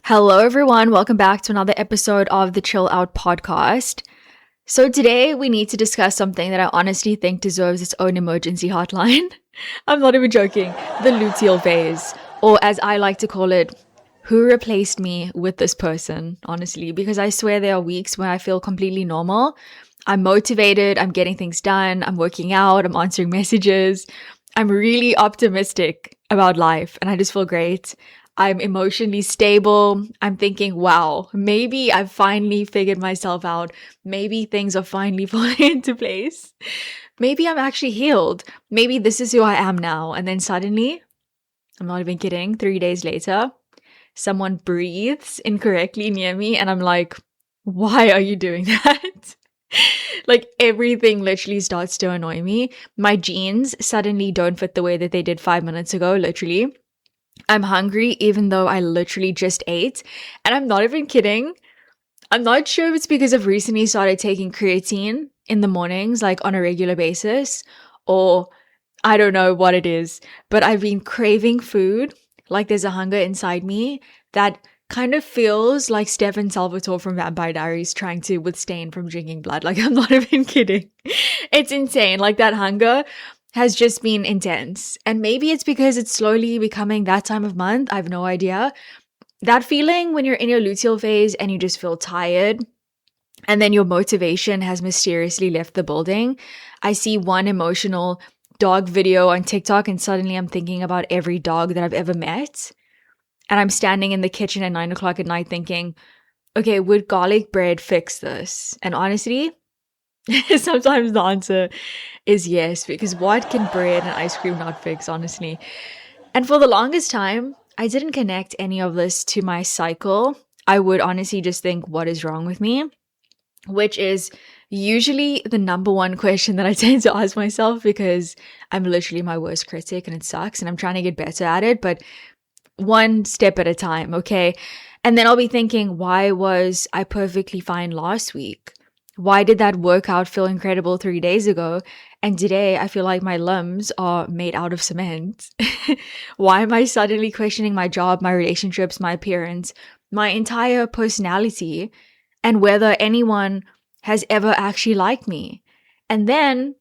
Hello, everyone. Welcome back to another episode of the Chill Out podcast. So, today we need to discuss something that I honestly think deserves its own emergency hotline. I'm not even joking. The luteal phase, or as I like to call it, who replaced me with this person, honestly, because I swear there are weeks when I feel completely normal. I'm motivated, I'm getting things done, I'm working out, I'm answering messages. I'm really optimistic about life and I just feel great. I'm emotionally stable. I'm thinking, wow, maybe I've finally figured myself out. Maybe things are finally falling into place. Maybe I'm actually healed. Maybe this is who I am now. And then suddenly, I'm not even kidding, 3 days later, someone breathes incorrectly near me and I'm like, why are you doing that? Like everything literally starts to annoy me. My jeans suddenly don't fit the way that they did 5 minutes ago, literally. I'm hungry even though I literally just ate. And I'm not even kidding. I'm not sure if it's because I've recently started taking creatine in the mornings, like on a regular basis, or I don't know what it is, but I've been craving food. Like there's a hunger inside me that kind of feels like Stefan Salvatore from Vampire Diaries trying to withstand from drinking blood. Like I'm not even kidding. It's insane. Like that hunger has just been intense. And maybe it's because it's slowly becoming that time of month. I have no idea. That feeling when you're in your luteal phase and you just feel tired and then your motivation has mysteriously left the building. I see one emotional dog video on TikTok and suddenly I'm thinking about every dog that I've ever met. And I'm standing in the kitchen at 9 o'clock at night thinking, okay, would garlic bread fix this? And honestly, sometimes the answer is yes, because what can bread and ice cream not fix, honestly? And for the longest time, I didn't connect any of this to my cycle. I would honestly just think, what is wrong with me? Which is usually the number one question that I tend to ask myself because I'm literally my worst critic and it sucks and I'm trying to get better at it, but one step at a time, okay? And then I'll be thinking, why was I perfectly fine last week? Why did that workout feel incredible 3 days ago? And today I feel like my limbs are made out of cement. Why am I suddenly questioning my job, my relationships, my appearance, my entire personality, and whether anyone has ever actually liked me? And then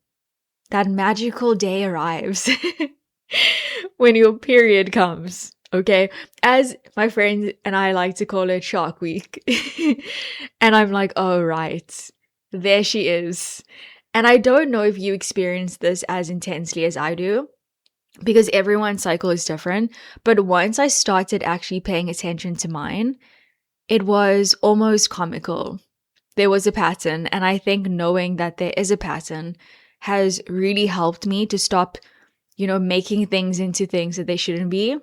that magical day arrives when your period comes. Okay, as my friends and I like to call it Shark Week. And I'm like, oh, right, there she is. And I don't know if you experience this as intensely as I do, because everyone's cycle is different. But once I started actually paying attention to mine, it was almost comical. There was a pattern. And I think knowing that there is a pattern has really helped me to stop, making things into things that they shouldn't be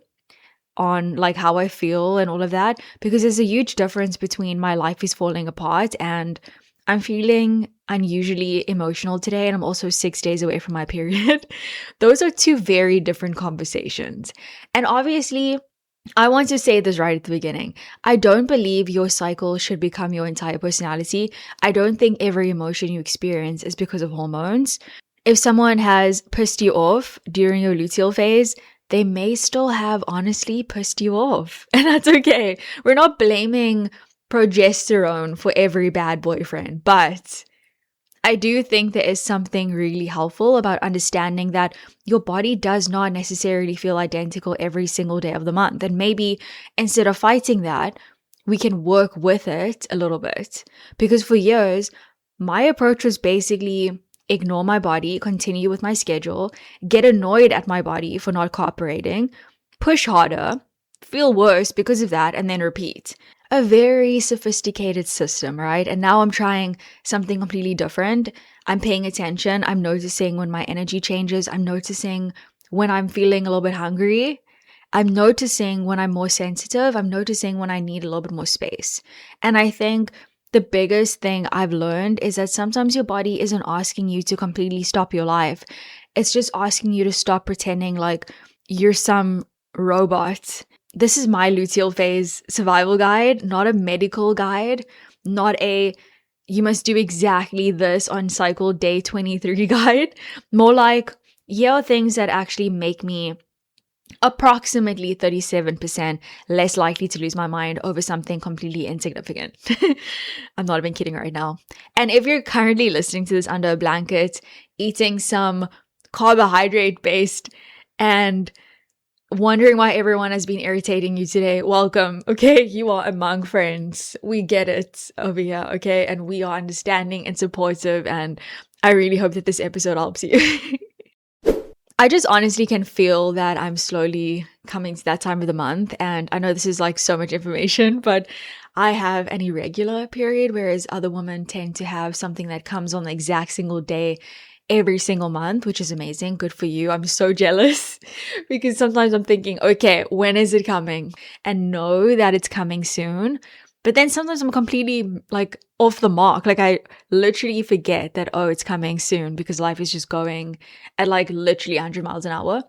on like how I feel and all of that, because there's a huge difference between my life is falling apart and I'm feeling unusually emotional today and I'm also 6 days away from my period. Those are two very different conversations. And obviously, I want to say this right at the beginning. I don't believe your cycle should become your entire personality. I don't think every emotion you experience is because of hormones. If someone has pissed you off during your luteal phase, they may still have honestly pissed you off. And that's okay. We're not blaming progesterone for every bad boyfriend, but I do think there is something really helpful about understanding that your body does not necessarily feel identical every single day of the month. And maybe instead of fighting that, we can work with it a little bit. Because for years, my approach was basically ignore my body, continue with my schedule, get annoyed at my body for not cooperating, push harder, feel worse because of that, and then repeat. A very sophisticated system, right? And now I'm trying something completely different. I'm paying attention. I'm noticing when my energy changes. I'm noticing when I'm feeling a little bit hungry. I'm noticing when I'm more sensitive. I'm noticing when I need a little bit more space. And I think the biggest thing I've learned is that sometimes your body isn't asking you to completely stop your life. It's just asking you to stop pretending like you're some robot. This is my luteal phase survival guide, not a medical guide, not a you must do exactly this on cycle day 23 guide. More like, here are things that actually make me approximately 37% less likely to lose my mind over something completely insignificant. I'm not even kidding right now. And if you're currently listening to this under a blanket, eating some carbohydrate based and wondering why everyone has been irritating you today, welcome. Okay, you are among friends. We get it over here, okay? And we are understanding and supportive, and I really hope that this episode helps you. I just honestly can feel that I'm slowly coming to that time of the month. And I know this is like so much information, but I have an irregular period, whereas other women tend to have something that comes on the exact single day every single month, which is amazing. Good for you. I'm so jealous because sometimes I'm thinking, okay, when is it coming? And know that it's coming soon. But then sometimes I'm completely like off the mark. Like I literally forget that, oh, it's coming soon because life is just going at like literally 100 miles an hour.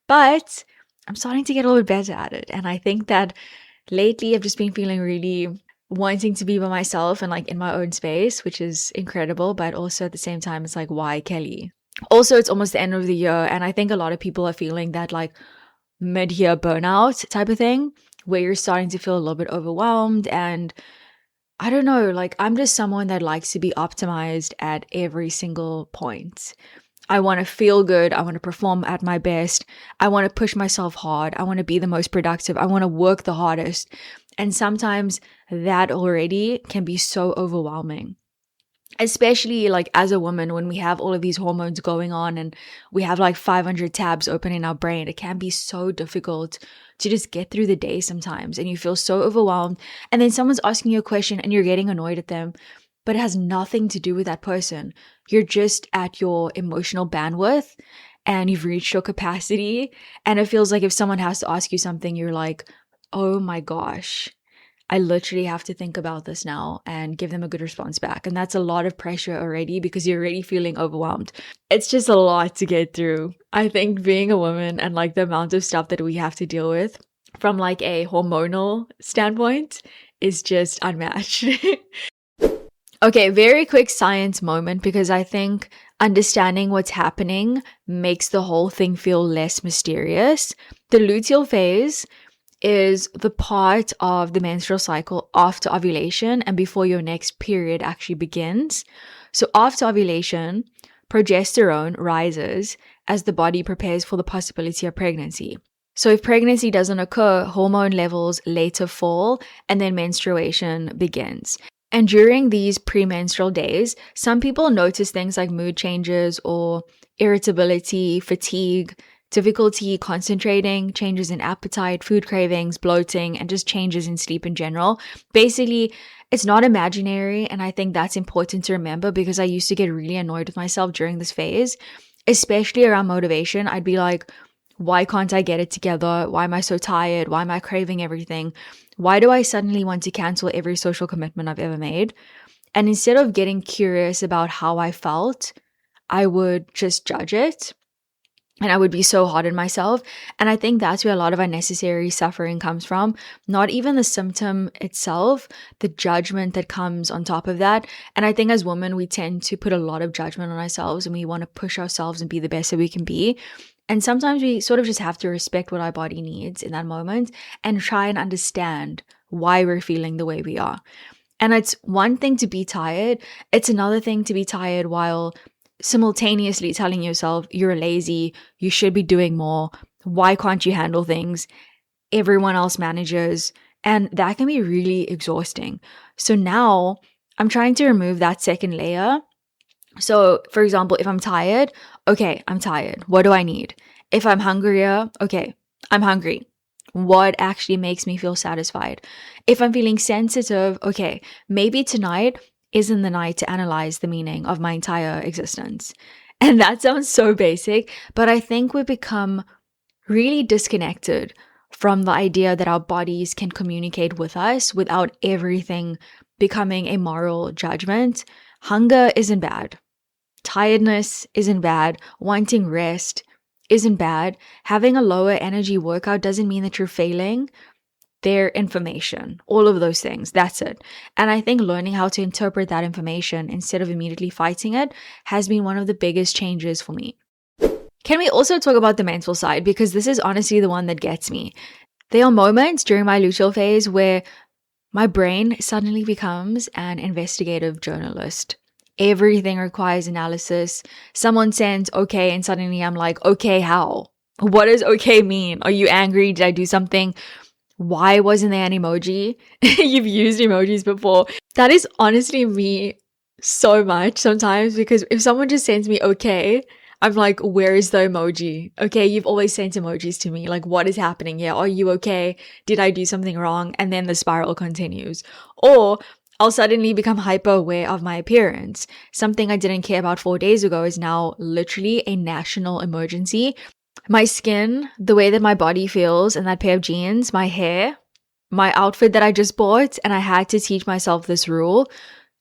But I'm starting to get a little bit better at it. And I think that lately I've just been feeling really wanting to be by myself and like in my own space, which is incredible. But also at the same time, it's like, why Kelly? Also, it's almost the end of the year. And I think a lot of people are feeling that like mid-year burnout type of thing, where you're starting to feel a little bit overwhelmed. And I don't know, like I'm just someone that likes to be optimized at every single point. I want to feel good. I want to perform at my best. I want to push myself hard. I want to be the most productive. I want to work the hardest. And sometimes that already can be so overwhelming, especially like as a woman, when we have all of these hormones going on and we have like 500 tabs open in our brain. It can be so difficult to just get through the day sometimes, and you feel so overwhelmed, and then someone's asking you a question and you're getting annoyed at them, but it has nothing to do with that person. You're just at your emotional bandwidth and you've reached your capacity, and it feels like if someone has to ask you something, you're like, oh my gosh, I literally have to think about this now and give them a good response back. And that's a lot of pressure already because you're already feeling overwhelmed. It's just a lot to get through. I think being a woman and like the amount of stuff that we have to deal with from like a hormonal standpoint is just unmatched. Okay, very quick science moment, because I think understanding what's happening makes the whole thing feel less mysterious. The luteal phase is the part of the menstrual cycle after ovulation and before your next period actually begins. So after ovulation, progesterone rises as the body prepares for the possibility of pregnancy. So if pregnancy doesn't occur, hormone levels later fall and then menstruation begins. And during these premenstrual days, some people notice things like mood changes or irritability, fatigue, difficulty concentrating, changes in appetite, food cravings, bloating, and just changes in sleep in general. Basically, it's not imaginary, and I think that's important to remember because I used to get really annoyed with myself during this phase, especially around motivation. I'd be like, why can't I get it together? Why am I so tired? Why am I craving everything? Why do I suddenly want to cancel every social commitment I've ever made? And instead of getting curious about how I felt, I would just judge it. And I would be so hard on myself. And I think that's where a lot of unnecessary suffering comes from. Not even the symptom itself, the judgment that comes on top of that. And I think as women, we tend to put a lot of judgment on ourselves and we want to push ourselves and be the best that we can be. And sometimes we sort of just have to respect what our body needs in that moment and try and understand why we're feeling the way we are. And it's one thing to be tired. It's another thing to be tired while simultaneously telling yourself you're lazy, you should be doing more, why can't you handle things, everyone else manages, and that can be really exhausting. So now I'm trying to remove that second layer. So for example, if I'm tired, okay, I'm tired. What do I need? If I'm hungrier, okay, I'm hungry. What actually makes me feel satisfied? If I'm feeling sensitive, okay, maybe tonight isn't the night to analyze the meaning of my entire existence. And that sounds so basic, but I think we become really disconnected from the idea that our bodies can communicate with us without everything becoming a moral judgment. Hunger isn't bad. Tiredness isn't bad. Wanting rest isn't bad. Having a lower energy workout doesn't mean that you're failing. Their information, all of those things. That's it. And I think learning how to interpret that information instead of immediately fighting it has been one of the biggest changes for me. Can we also talk about the mental side? Because this is honestly the one that gets me. There are moments during my luteal phase where my brain suddenly becomes an investigative journalist. Everything requires analysis. Someone sends okay, and suddenly I'm like, okay, how? What does okay mean? Are you angry? Did I do something? Why wasn't there an emoji? You've used emojis before. That is honestly me so much sometimes, because if someone just sends me okay, I'm like, where is the emoji? Okay, you've always sent emojis to me. Like, what is happening here? Are you okay? Did I do something wrong? And then the spiral continues. Or I'll suddenly become hyper aware of my appearance. Something I didn't care about 4 days ago is now literally a national emergency. My skin, the way that my body feels, and that pair of jeans, my hair, my outfit that I just bought, and I had to teach myself this rule.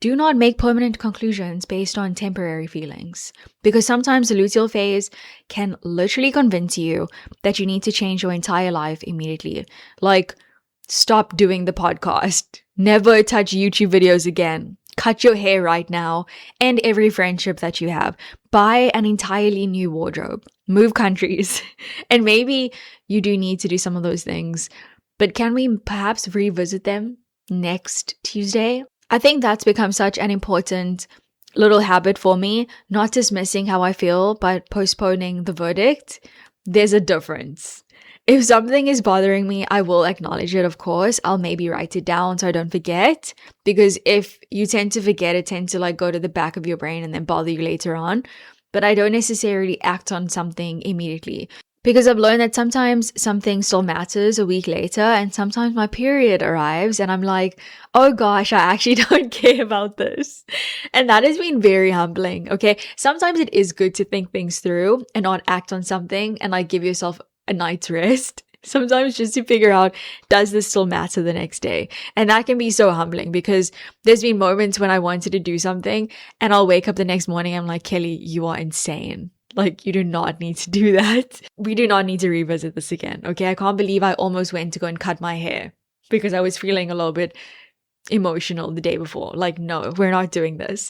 Do not make permanent conclusions based on temporary feelings, because sometimes the luteal phase can literally convince you that you need to change your entire life immediately. Like, stop doing the podcast, never touch YouTube videos again, cut your hair right now, end every friendship that you have, buy an entirely new wardrobe, move countries. And maybe you do need to do some of those things, but can we perhaps revisit them next Tuesday? I think that's become such an important little habit for me, not dismissing how I feel, but postponing the verdict. There's a difference. If something is bothering me, I will acknowledge it, of course. I'll maybe write it down so I don't forget, because if you tend to forget, it tends to like go to the back of your brain and then bother you later on. But I don't necessarily act on something immediately, because I've learned that sometimes something still matters a week later, and sometimes my period arrives and I'm like, oh gosh, I actually don't care about this. And that has been very humbling, okay? Sometimes it is good to think things through and not act on something and like give yourself a night's rest. Sometimes just to figure out, does this still matter the next day? And that can be so humbling, because there's been moments when I wanted to do something and I'll wake up the next morning, I'm like, Kelly, you are insane. Like, you do not need to do that. We do not need to revisit this again, okay? I can't believe I almost went to go and cut my hair because I was feeling a little bit emotional the day before. Like, no, we're not doing this.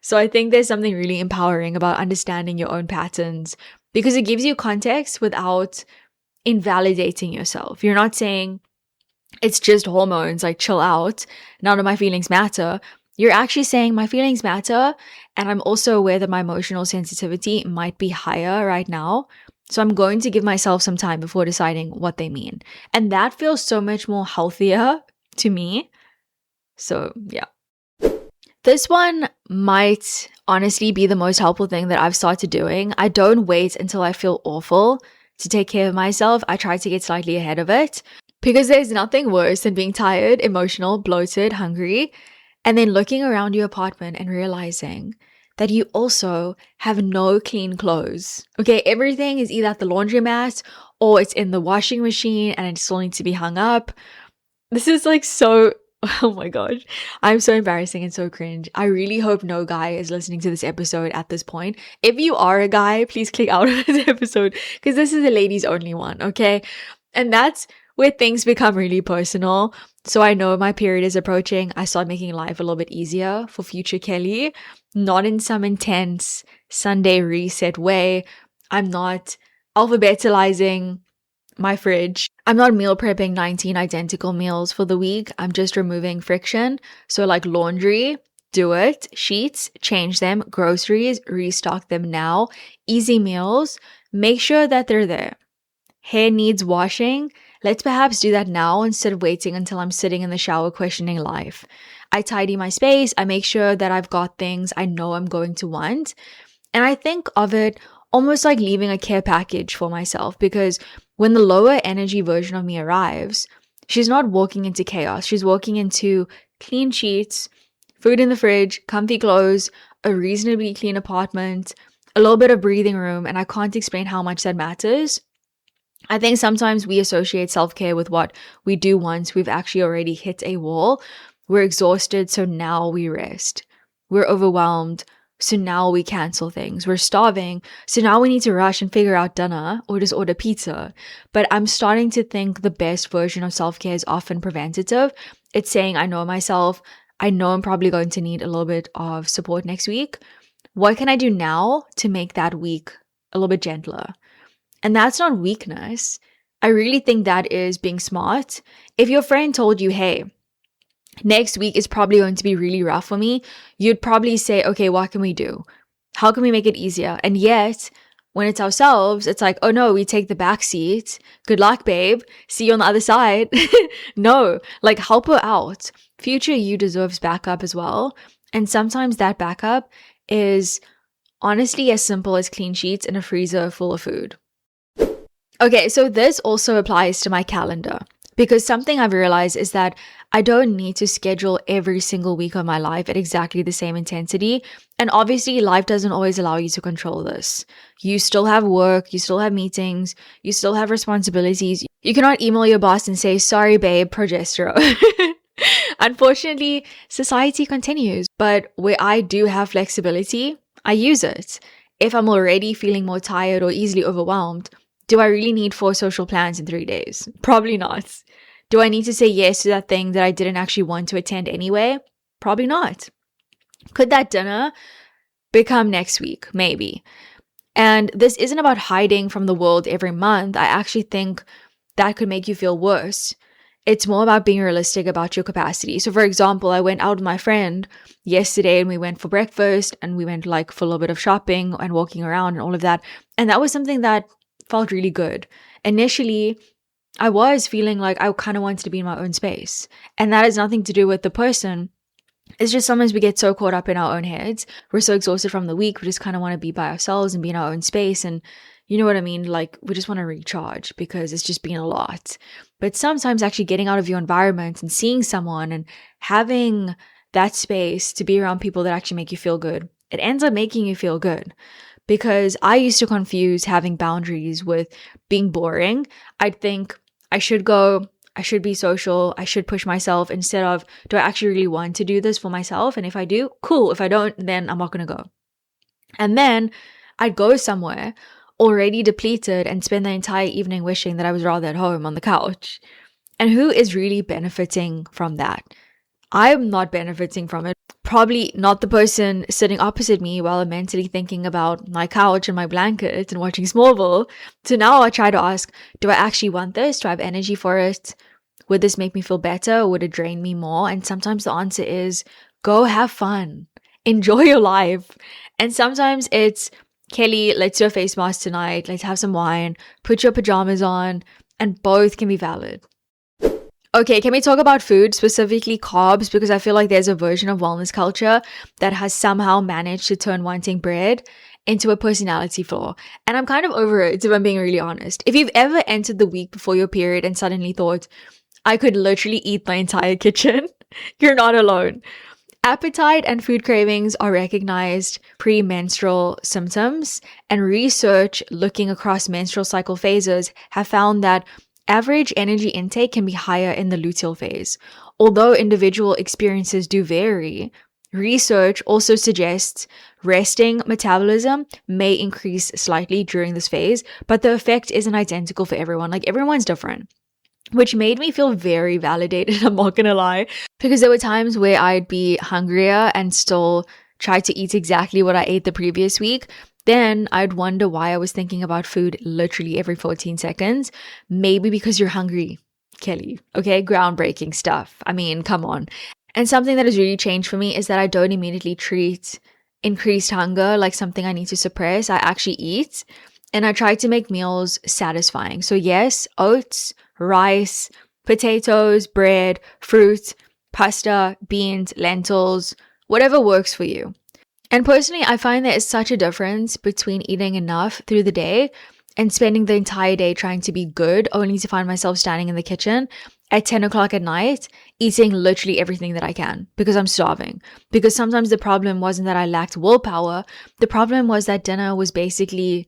So I think there's something really empowering about understanding your own patterns, because it gives you context without invalidating yourself. You're not saying it's just hormones, like chill out, none of my feelings matter. You're actually saying my feelings matter, and I'm also aware that my emotional sensitivity might be higher right now. So I'm going to give myself some time before deciding what they mean. And that feels so much more healthier to me. So yeah. This one might honestly be the most helpful thing that I've started doing. I don't wait until I feel awful to take care of myself. I try to get slightly ahead of it, because there's nothing worse than being tired, emotional, bloated, hungry, and then looking around your apartment and realizing that you also have no clean clothes. Okay, everything is either at the laundromat or it's in the washing machine and it still needs to be hung up. This is like so, oh my gosh, I'm so embarrassing and so cringe. I really hope no guy is listening to this episode at this point. If you are a guy, please click out of this episode, because this is a ladies only one, okay? And that's where things become really personal. So I know my period is approaching. I start making life a little bit easier for future Kelly, not in some intense Sunday reset way. I'm not alphabetizing my fridge. I'm not meal prepping 19 identical meals for the week. I'm just removing friction. So like laundry, do it. Sheets, change them. Groceries, restock them now. Easy meals, make sure that they're there. Hair needs washing. Let's perhaps do that now instead of waiting until I'm sitting in the shower questioning life. I tidy my space. I make sure that I've got things I know I'm going to want. And I think of it almost like leaving a care package for myself, because when the lower energy version of me arrives, she's not walking into chaos. She's walking into clean sheets, food in the fridge, comfy clothes, a reasonably clean apartment, a little bit of breathing room, and I can't explain how much that matters. I think sometimes we associate self-care with what we do once we've actually already hit a wall. We're exhausted, so now we rest. We're overwhelmed, so now we cancel things. We're starving, so now we need to rush and figure out dinner or just order pizza. But I'm starting to think the best version of self-care is often preventative. It's saying, I know myself. I know I'm probably going to need a little bit of support next week. What can I do now to make that week a little bit gentler. And that's not weakness. I really think that is being smart. If your friend told you, hey, next week is probably going to be really rough for me, you'd probably say, okay, what can we do? How can we make it easier? And yet, when it's ourselves, it's like, oh no, we take the back seat. Good luck, babe. See you on the other side. No, like help her out. Future you deserves backup as well. And sometimes that backup is honestly as simple as clean sheets and a freezer full of food. Okay, so this also applies to my calendar, because something I've realized is that I don't need to schedule every single week of my life at exactly the same intensity. And obviously, life doesn't always allow you to control this. You still have work, you still have meetings, you still have responsibilities. You cannot email your boss and say, sorry, babe, progesterone. Unfortunately, society continues. But where I do have flexibility, I use it. If I'm already feeling more tired or easily overwhelmed, do I really need 4 social plans in 3 days? Probably not. Do I need to say yes to that thing that I didn't actually want to attend anyway? Probably not. Could that dinner become next week? Maybe. And this isn't about hiding from the world every month. I actually think that could make you feel worse. It's more about being realistic about your capacity. So for example, I went out with my friend yesterday and we went for breakfast and we went like for a little bit of shopping and walking around and all of that. And that was something that felt really good. Initially, I was feeling like I kind of wanted to be in my own space. And that has nothing to do with the person. It's just sometimes we get so caught up in our own heads. We're so exhausted from the week. We just kind of want to be by ourselves and be in our own space. And you know what I mean? Like we just want to recharge because it's just been a lot. But sometimes actually getting out of your environment and seeing someone and having that space to be around people that actually make you feel good, it ends up making you feel good. Because I used to confuse having boundaries with being boring. I'd think I should go, I should be social, I should push myself instead of, do I actually really want to do this for myself? And if I do, cool. If I don't, then I'm not going to go. And then I'd go somewhere already depleted and spend the entire evening wishing that I was rather at home on the couch. And who is really benefiting from that? I'm not benefiting from it. Probably not the person sitting opposite me while I'm mentally thinking about my couch and my blanket and watching Smallville. So now I try to ask, do I actually want this? Do I have energy for it? Would this make me feel better? Or would it drain me more? And sometimes the answer is, go have fun. Enjoy your life. And sometimes it's, Kelly, let's do a face mask tonight. Let's have some wine. Put your pajamas on. And both can be valid. Okay, can we talk about food, specifically carbs? Because I feel like there's a version of wellness culture that has somehow managed to turn wanting bread into a personality flaw. And I'm kind of over it, if I'm being really honest. If you've ever entered the week before your period and suddenly thought, I could literally eat the entire kitchen, you're not alone. Appetite and food cravings are recognized premenstrual symptoms, and research looking across menstrual cycle phases have found that average energy intake can be higher in the luteal phase. Although individual experiences do vary, research also suggests resting metabolism may increase slightly during this phase, but the effect isn't identical for everyone. Like everyone's different, which made me feel very validated, I'm not gonna lie, because there were times where I'd be hungrier and still try to eat exactly what I ate the previous week. Then I'd wonder why I was thinking about food literally every 14 seconds. Maybe because you're hungry, Kelly. Okay, groundbreaking stuff. I mean, come on. And something that has really changed for me is that I don't immediately treat increased hunger like something I need to suppress. I actually eat, and I try to make meals satisfying. So yes, oats, rice, potatoes, bread, fruit, pasta, beans, lentils, whatever works for you. And personally, I find there is such a difference between eating enough through the day and spending the entire day trying to be good, only to find myself standing in the kitchen at 10 o'clock at night, eating literally everything that I can because I'm starving. Because sometimes the problem wasn't that I lacked willpower. The problem was that dinner was basically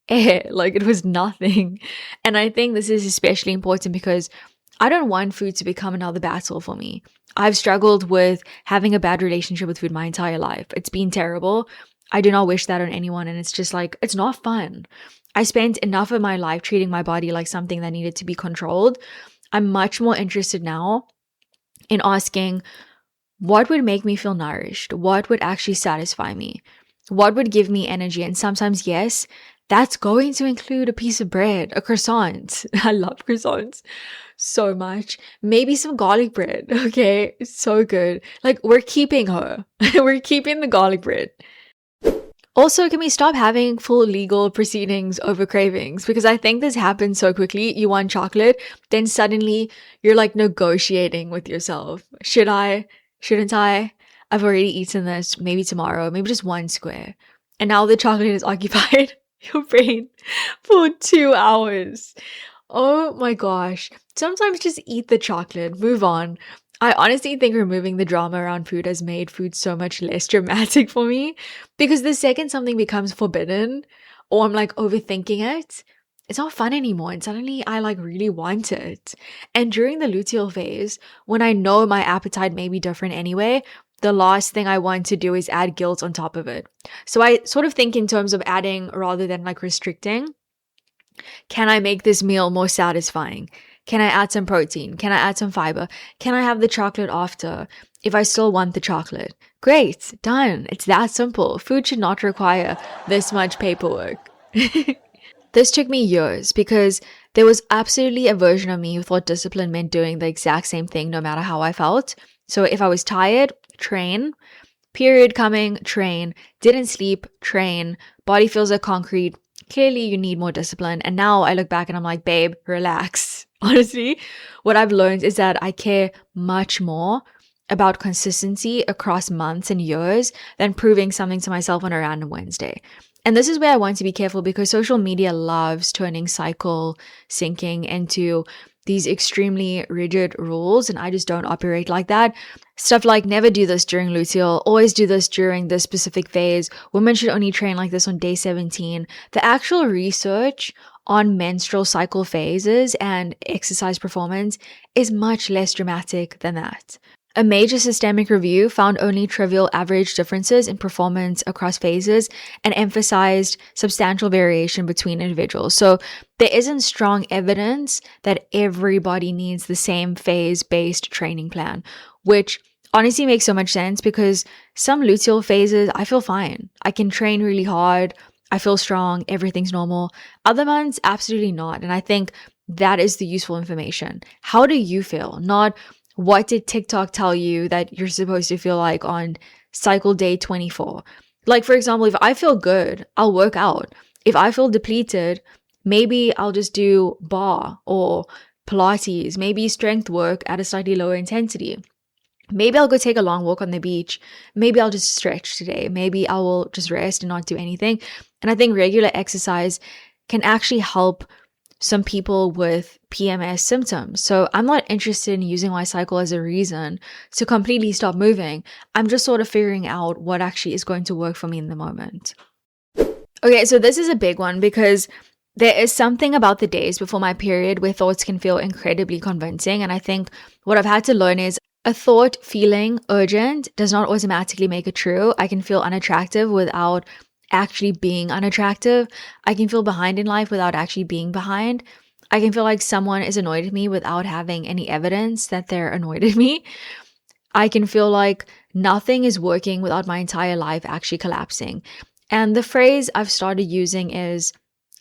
air, like it was nothing. And I think this is especially important because I don't want food to become another battle for me. I've struggled with having a bad relationship with food my entire life. It's been terrible. I do not wish that on anyone. And it's just like, it's not fun. I spent enough of my life treating my body like something that needed to be controlled. I'm much more interested now in asking, what would make me feel nourished? What would actually satisfy me? What would give me energy? And sometimes, yes, that's going to include a piece of bread, a croissant. I love croissants so much. Maybe some garlic bread. Okay. So good. Like, we're keeping her. We're keeping the garlic bread. Also, can we stop having full legal proceedings over cravings? Because I think this happens so quickly. You want chocolate, then suddenly you're like negotiating with yourself. Should I? Shouldn't I? I've already eaten this. Maybe tomorrow. Maybe just one square. And now the chocolate has occupied your brain for 2 hours. Oh my gosh. Sometimes just eat the chocolate. Move on. I honestly think removing the drama around food has made food so much less dramatic for me, because the second something becomes forbidden or I'm like overthinking it, it's not fun anymore. And suddenly I like really want it. And during the luteal phase, when I know my appetite may be different anyway, the last thing I want to do is add guilt on top of it. So I sort of think in terms of adding rather than like restricting. Can I make this meal more satisfying? Can I add some protein? Can I add some fiber? Can I have the chocolate after if I still want the chocolate? Great, done. It's that simple. Food should not require this much paperwork. This took me years because there was absolutely a version of me who thought discipline meant doing the exact same thing no matter how I felt. So if I was tired, train. Period coming, train. Didn't sleep, train. Body feels like concrete. Clearly you need more discipline. And now I look back and I'm like, babe, relax. Honestly, what I've learned is that I care much more about consistency across months and years than proving something to myself on a random Wednesday. And this is where I want to be careful, because social media loves turning cycle syncing into these extremely rigid rules, and I just don't operate like that. Stuff like never do this during luteal, always do this during this specific phase, women should only train like this on day 17. The actual research on menstrual cycle phases and exercise performance is much less dramatic than that. A major systemic review found only trivial average differences in performance across phases and emphasized substantial variation between individuals. So there isn't strong evidence that everybody needs the same phase-based training plan, which honestly makes so much sense, because some luteal phases, I feel fine. I can train really hard. I feel strong. Everything's normal. Other months, absolutely not. And I think that is the useful information. How do you feel? Not what did TikTok tell you that you're supposed to feel like on cycle day 24? Like, for example, if I feel good, I'll work out. If I feel depleted, maybe I'll just do bar or Pilates, maybe strength work at a slightly lower intensity. Maybe I'll go take a long walk on the beach. Maybe I'll just stretch today. Maybe I will just rest and not do anything. And I think regular exercise can actually help some people with PMS symptoms. So I'm not interested in using my cycle as a reason to completely stop moving. I'm just sort of figuring out what actually is going to work for me in the moment. Okay, so this is a big one, because there is something about the days before my period where thoughts can feel incredibly convincing. And I think what I've had to learn is a thought feeling urgent does not automatically make it true. I can feel unattractive without actually being unattractive. I can feel behind in life without actually being behind. I can feel like someone is annoyed at me without having any evidence that they're annoyed at me. I can feel like nothing is working without my entire life actually collapsing. And the phrase I've started using is,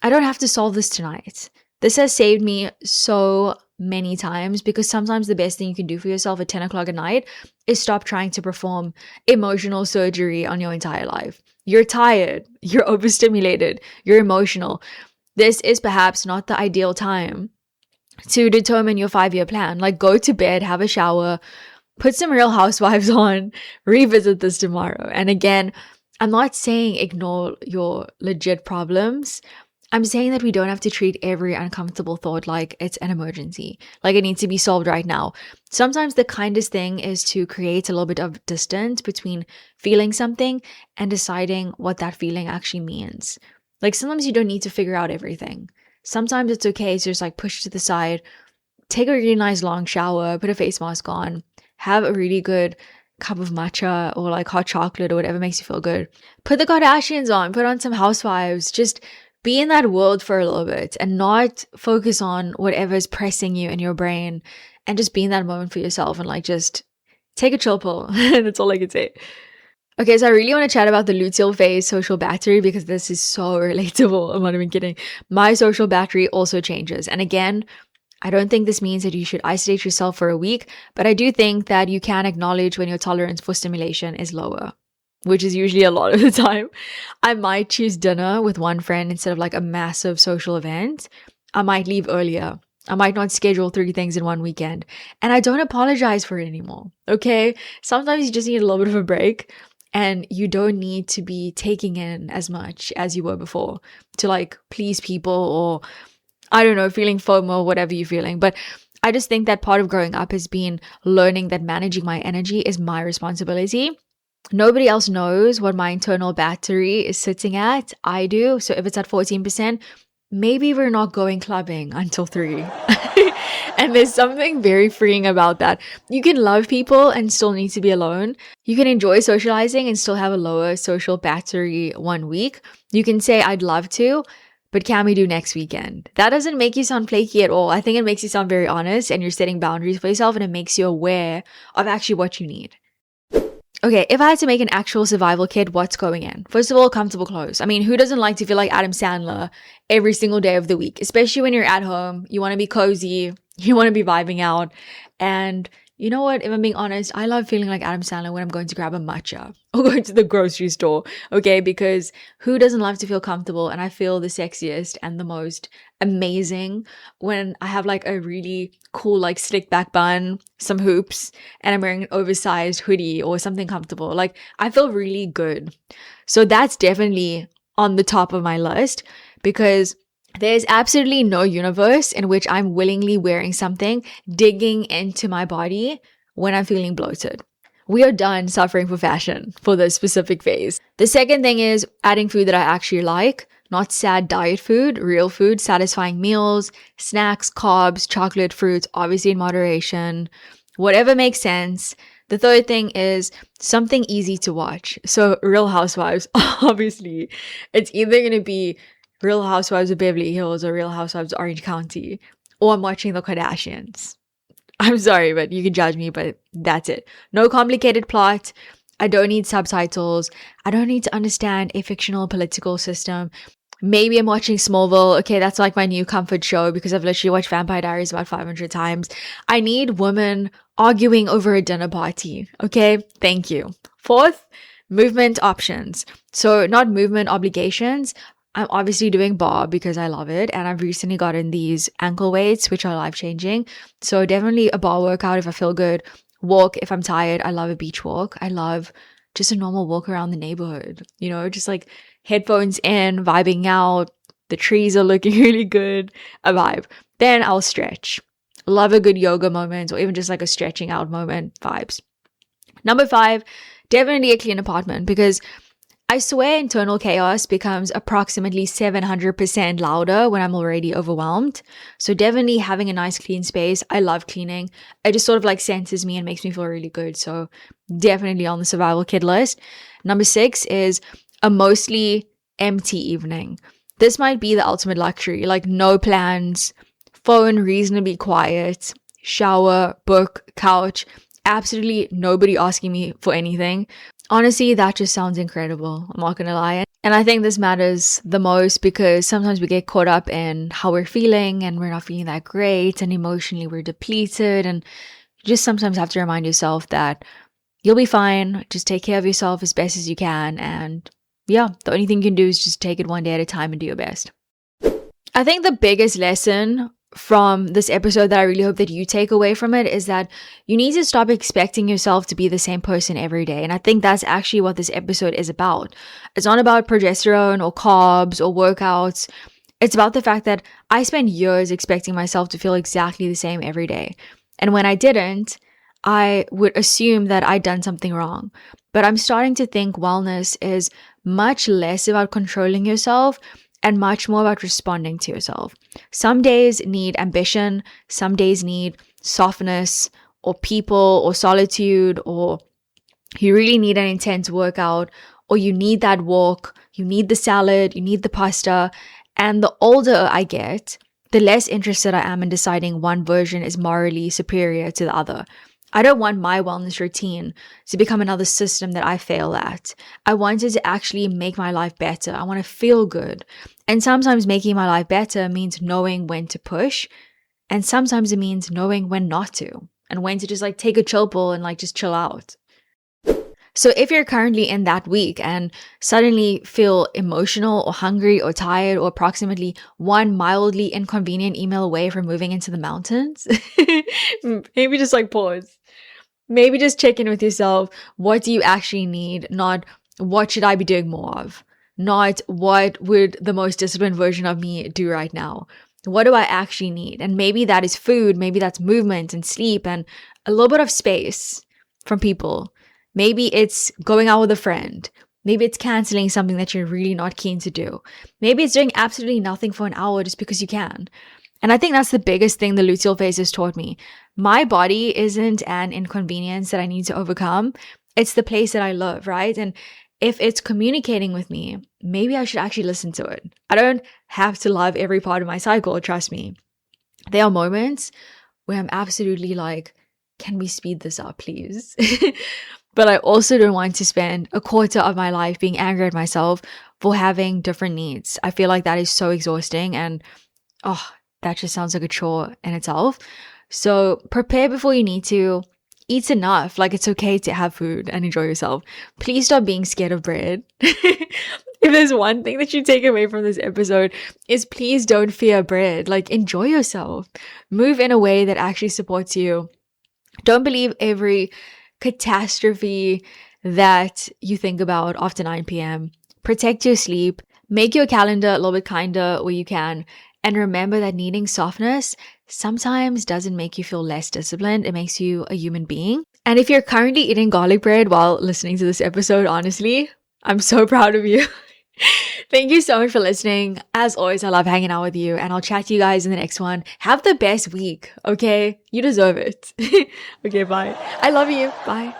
I don't have to solve this tonight. This has saved me so many times, because sometimes the best thing you can do for yourself at 10 o'clock at night is stop trying to perform emotional surgery on your entire life. You're tired, you're overstimulated, you're emotional. This is perhaps not the ideal time to determine your 5-year plan. Like, go to bed, have a shower, put some Real Housewives on, revisit this tomorrow. And again, I'm not saying ignore your legit problems. I'm saying that we don't have to treat every uncomfortable thought like it's an emergency, like it needs to be solved right now. Sometimes the kindest thing is to create a little bit of distance between feeling something and deciding what that feeling actually means. Like, sometimes you don't need to figure out everything. Sometimes it's okay to just like push to the side, take a really nice long shower, put a face mask on, have a really good cup of matcha or like hot chocolate or whatever makes you feel good. Put the Kardashians on, put on some Housewives, just be in that world for a little bit and not focus on whatever's pressing you in your brain, and just be in that moment for yourself and like just take a chill pill. That's all I can say. Okay, so I really want to chat about the luteal phase social battery because this is so relatable. I'm not even kidding. My social battery also changes. And again, I don't think this means that you should isolate yourself for a week, but I do think that you can acknowledge when your tolerance for stimulation is lower, which is usually a lot of the time. I might choose dinner with one friend instead of like a massive social event. I might leave earlier. I might not schedule 3 things in one weekend. And I don't apologize for it anymore. Okay. Sometimes you just need a little bit of a break and you don't need to be taking in as much as you were before to like please people or I don't know, feeling FOMO, whatever you're feeling. But I just think that part of growing up has been learning that managing my energy is my responsibility. Nobody else knows what my internal battery is sitting at. I do. So if it's at 14%, maybe we're not going clubbing until 3. And there's something very freeing about that. You can love people and still need to be alone. You can enjoy socializing and still have a lower social battery one week. You can say, I'd love to, but can we do next weekend? That doesn't make you sound flaky at all. I think it makes you sound very honest and you're setting boundaries for yourself and it makes you aware of actually what you need. Okay, if I had to make an actual survival kit, what's going in? First of all, comfortable clothes. I mean, who doesn't like to feel like Adam Sandler every single day of the week? Especially when you're at home, you want to be cozy, you want to be vibing out. And you know what? If I'm being honest, I love feeling like Adam Sandler when I'm going to grab a matcha or going to the grocery store, okay? Because who doesn't love to feel comfortable? And I feel the sexiest and the most amazing when I have like a really cool, like slick back bun, some hoops, and I'm wearing an oversized hoodie or something comfortable. Like I feel really good. So that's definitely on the top of my list because there's absolutely no universe in which I'm willingly wearing something, digging into my body when I'm feeling bloated. We are done suffering for fashion for this specific phase. The second thing is adding food that I actually like, not sad diet food, real food, satisfying meals, snacks, carbs, chocolate, fruits, obviously in moderation, whatever makes sense. The third thing is something easy to watch. So Real Housewives, obviously, it's either going to be Real Housewives of Beverly Hills or Real Housewives of Orange County, or I'm watching the Kardashians. I'm sorry, but you can judge me, but that's it. No complicated plot. I don't need subtitles. I don't need to understand a fictional political system. Maybe I'm watching Smallville. Okay, that's like my new comfort show because I've literally watched Vampire Diaries about 500 times. I need women arguing over a dinner party. Okay, thank you. Fourth, movement options. So not movement obligations. I'm obviously doing bar because I love it. And I've recently gotten these ankle weights, which are life-changing. So definitely a bar workout if I feel good. Walk if I'm tired. I love a beach walk. I love just a normal walk around the neighborhood. You know, just like headphones in, vibing out. The trees are looking really good. A vibe. Then I'll stretch. Love a good yoga moment or even just like a stretching out moment. Vibes. Number 5, definitely a clean apartment because I swear internal chaos becomes approximately 700% louder when I'm already overwhelmed. So definitely having a nice clean space. I love cleaning. It just sort of like senses me and makes me feel really good. So definitely on the survival kit list. Number 6 is a mostly empty evening. This might be the ultimate luxury, like no plans, phone reasonably quiet, shower, book, couch, absolutely nobody asking me for anything. Honestly, that just sounds incredible. I'm not gonna lie. And I think this matters the most because sometimes we get caught up in how we're feeling and we're not feeling that great and emotionally we're depleted. And you just sometimes have to remind yourself that you'll be fine. Just take care of yourself as best as you can. And yeah, the only thing you can do is just take it one day at a time and do your best. I think the biggest lesson from this episode that I really hope that you take away from it is that you need to stop expecting yourself to be the same person every day. And I think that's actually what this episode is about. It's not about progesterone or carbs or workouts. It's about the fact that I spent years expecting myself to feel exactly the same every day. And when I didn't, I would assume that I'd done something wrong. But I'm starting to think wellness is much less about controlling yourself and much more about responding to yourself. Some days need ambition, some days need softness or people or solitude, or you really need an intense workout, or you need that walk, you need the salad, you need the pasta. And the older I get, the less interested I am in deciding one version is morally superior to the other. I don't want my wellness routine to become another system that I fail at. I want it to actually make my life better. I want to feel good. And sometimes making my life better means knowing when to push. And sometimes it means knowing when not to and when to just like take a chill pill and like just chill out. So if you're currently in that week and suddenly feel emotional or hungry or tired or approximately one mildly inconvenient email away from moving into the mountains, maybe just like pause. Maybe just check in with yourself. What do you actually need? Not what should I be doing more of? Not what would the most disciplined version of me do right now? What do I actually need? And maybe that is food. Maybe that's movement and sleep and a little bit of space from people. Maybe it's going out with a friend. Maybe it's canceling something that you're really not keen to do. Maybe it's doing absolutely nothing for an hour just because you can. And I think that's the biggest thing the luteal phase has taught me. My body isn't an inconvenience that I need to overcome. It's the place that I love, right? And if it's communicating with me, maybe I should actually listen to it. I don't have to love every part of my cycle, trust me. There are moments where I'm absolutely like, can we speed this up, please? But I also don't want to spend a quarter of my life being angry at myself for having different needs. I feel like that is so exhausting and that just sounds like a chore in itself. So prepare before you need to. Eat enough. Like it's okay to have food and enjoy yourself. Please stop being scared of bread. If there's one thing that you take away from this episode is please don't fear bread. Like enjoy yourself. Move in a way that actually supports you. Don't believe every catastrophe that you think about after 9 p.m. Protect your sleep. Make your calendar a little bit kinder where you can. And remember that needing softness sometimes doesn't make you feel less disciplined. It makes you a human being. And if you're currently eating garlic bread while listening to this episode, honestly, I'm so proud of you. Thank you so much for listening. As always, I love hanging out with you and I'll chat to you guys in the next one. Have the best week, okay? You deserve it. Okay, bye. I love you. Bye.